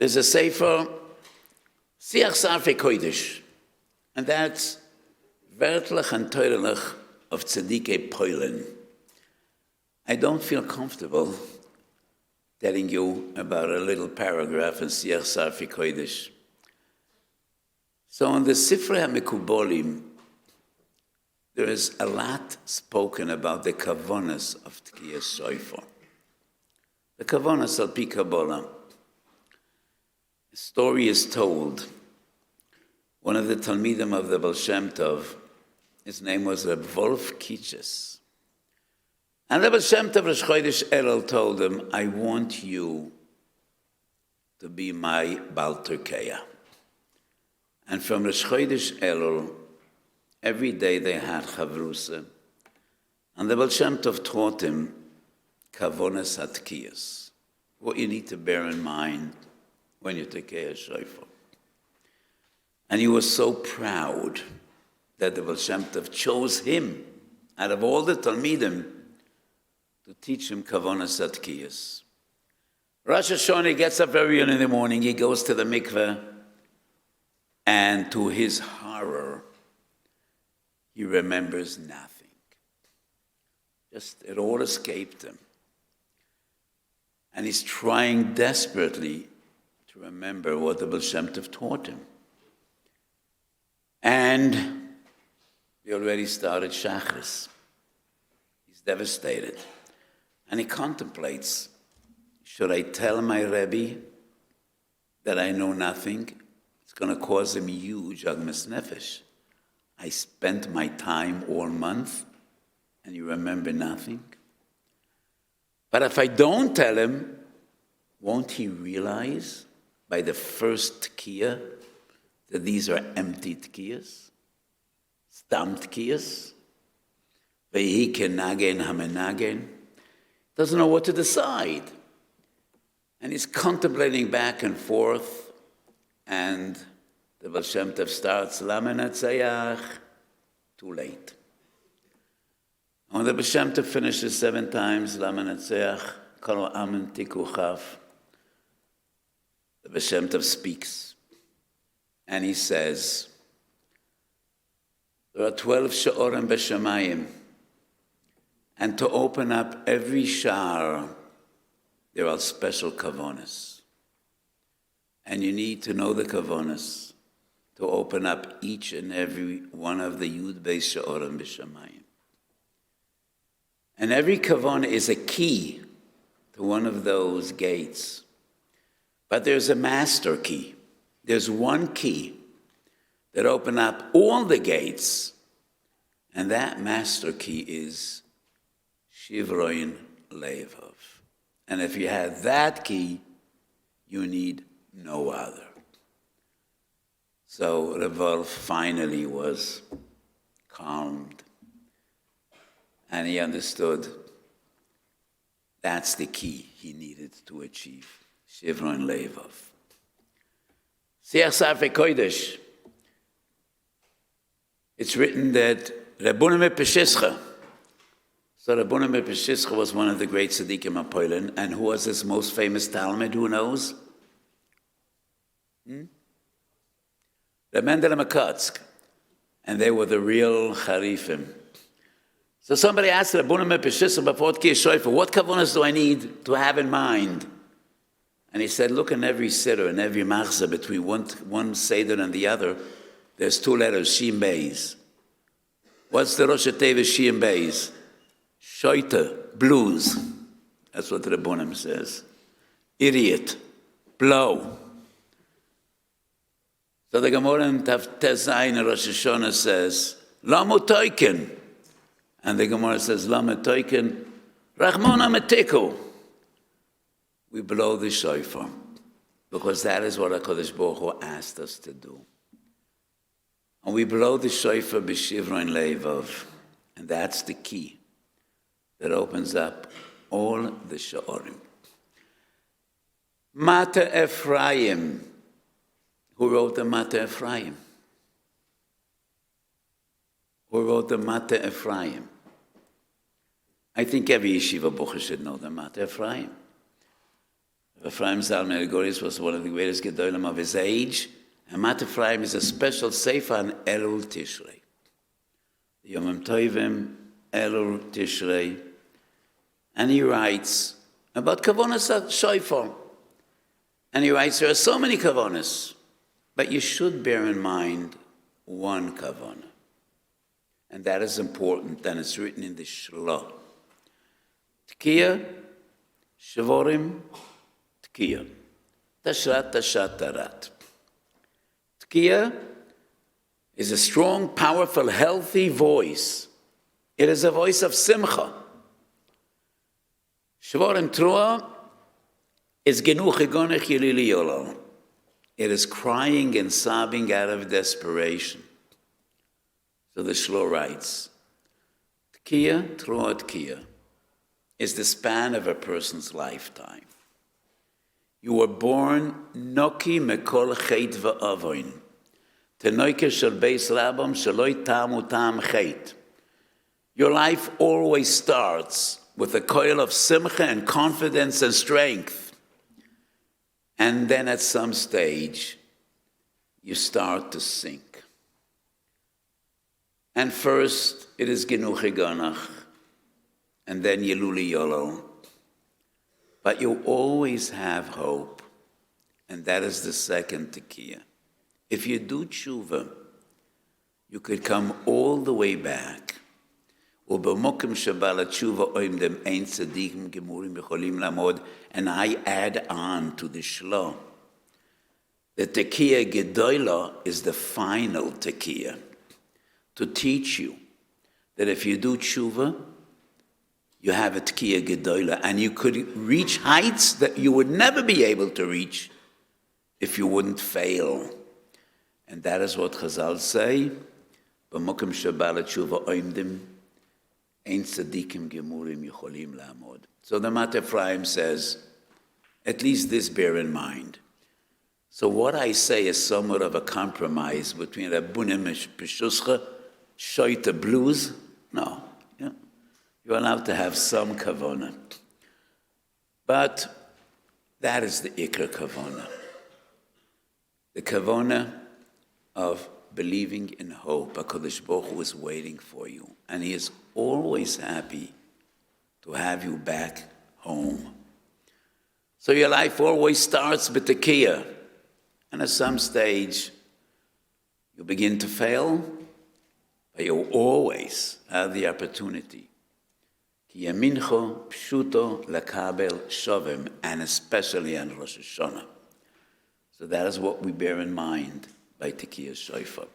There's a sefer, Kodesh, and that's wörtlich and teuerlich of Tzadikei Poilen. I don't feel comfortable telling you about a little paragraph in Siach Kodesh. So in the Sifrei HaMekubolim, there is a lot spoken about the kavonas of Tkiyas Shofar. The kavonas al pi Kabbalah. A story is told. One of the Talmidim of the Baal Shem Tov, his name was Reb Wolf Kitches. And the Baal Shem Tov Rosh Chodesh Elul told him, I want you to be my Baal Turkeya. And from Rosh Chodesh Elul, every day they had Chavrusa. And the Baal Shem Tov taught him Kavonas Hatkiyas, what you need to bear in mind when you take a shofar. And he was so proud that the Baal Shem Tov chose him out of all the Talmidim to teach him Kavonas Hatkiyas. Rosh Hashanah gets up very early in the morning, he goes to the mikveh, and to his horror, he remembers nothing. Just, it all escaped him. And he's trying desperately to remember what the Baal Shem Tov taught him. And he already started Shachris. He's devastated. And he contemplates, should I tell my Rebbe that I know nothing? It's going to cause him huge agmas nefesh. I spent my time all month, and you remember nothing? But if I don't tell him, won't he realize by the first tkiyah that these are empty tkiyas? Stam tkiyas? Vehi kenagen hamenagen? Doesn't know what to decide. And he's contemplating back and forth, and the Baal Shem Tov starts, Lama Natzayach, too late. When the Baal Shem Tov finishes 7 times, Lama Natzayach, Kol Amen Tiku Chaf, the Baal Shem Tov speaks. And he says, there are 12 Sha'orim B'Shamayim, and to open up every sha'ar, there are special kavonas. And you need to know the kavonas to open up each and every one of the Yud Beis Sha'orim B'Shamayim. And every kavana is a key to one of those gates. But there's a master key. There's one key that opens up all the gates. And that master key is Shivroin Levov. And if you have that key, you need no other. So Reb finally was calmed. And he understood that's the key he needed to achieve. Shivron Levov. Siach Kodesh. It's written that Rabbunim Peshischa. So Rabbunim Peshischa was one of the great tzaddikim of Poland. And who was his most famous Talmud? Who knows? Reb Mendele Makatsk. And they were the real Charifim. So somebody asked Rabbunim Peshischa before Tkiyas Shofar, what kavonas do I need to have in mind? And he said, look in every siddur, in every machzah, between one seder and the other, there's 2 letters, Shin Beis. What's the Rosh Hashanah Shin Beis? Shoita, blues. That's what the Rabbunim says. Idiot, blow. So the Gemara in Tezayin in Rosh Hashanah says, Lamu Toikin. And the Gemara says, Lamu Toikin, Rachmona Metiku. We blow the shofar, because that is what HaKadosh Baruch Hu asked us to do. And we blow the shofar b'shivron levov, and that's the key that opens up all the sha'orim. Mata Ephraim. Who wrote the Mata Ephraim? Who wrote the Mata Ephraim? I think every yeshiva bucher should know the Mata Ephraim. Ephraim Zalman Goris was one of the greatest Gedolim of his age. And Mat Ephraim is a special sefer on Elul Tishrei. The Yomim Tovim, Elul Tishrei. And he writes about Kavonas Shofar. And he writes, there are so many Kavonas, but you should bear in mind one Kavona. And that is important, and it's written in the Shlit. Tkiya, Shavorim, Tkiya. Tashrat, Tashat, Tarat. Tkiya is a strong, powerful, healthy voice. It is a voice of simcha. Shavorim Trua is Genuch Egonech Yelili Yolo. It is crying and sobbing out of desperation. So the Shlo writes, Tkiya, Trua Tkiya, is the span of a person's lifetime. You were born Noki Mekol Chet Va'avoin, Tenoike Shel Beis Rabam Shaloi Tamu Tam Chet. Your life always starts with a coil of simcha and confidence and strength. And then at some stage, you start to sink. And first, it is Genuch Egonach, and then Yeluli Yolo. But you always have hope, and that is the second Tekiah. If you do tshuva, you could come all the way back. And I add on to the Shlo. The Tekiah Gedolah is the final Tekiah, to teach you that if you do tshuva, you have a Tekiah Gedolah, and you could reach heights that you would never be able to reach if you wouldn't fail. And that is what Chazal say, B'mokim shebala tshuva oimdim, ein tzadikim gemurim yicholim la'amod. So the Mat Ephraim says, at least this bear in mind. So what I say is somewhat of a compromise between Rabbunim Peshuscha, Shoita blues. No, you're allowed to have some kavona. But that is the ikar kavona. The kavona of believing in hope. HaKadosh Baruch Hu is waiting for you. And He is always happy to have you back home. So your life always starts with the Tekiah. And at some stage, you begin to fail, but you always have the opportunity. Ki yamincho pshuto lakabel shovim, and especially on Rosh Hashanah. So that is what we bear in mind by Tekiah Shofar.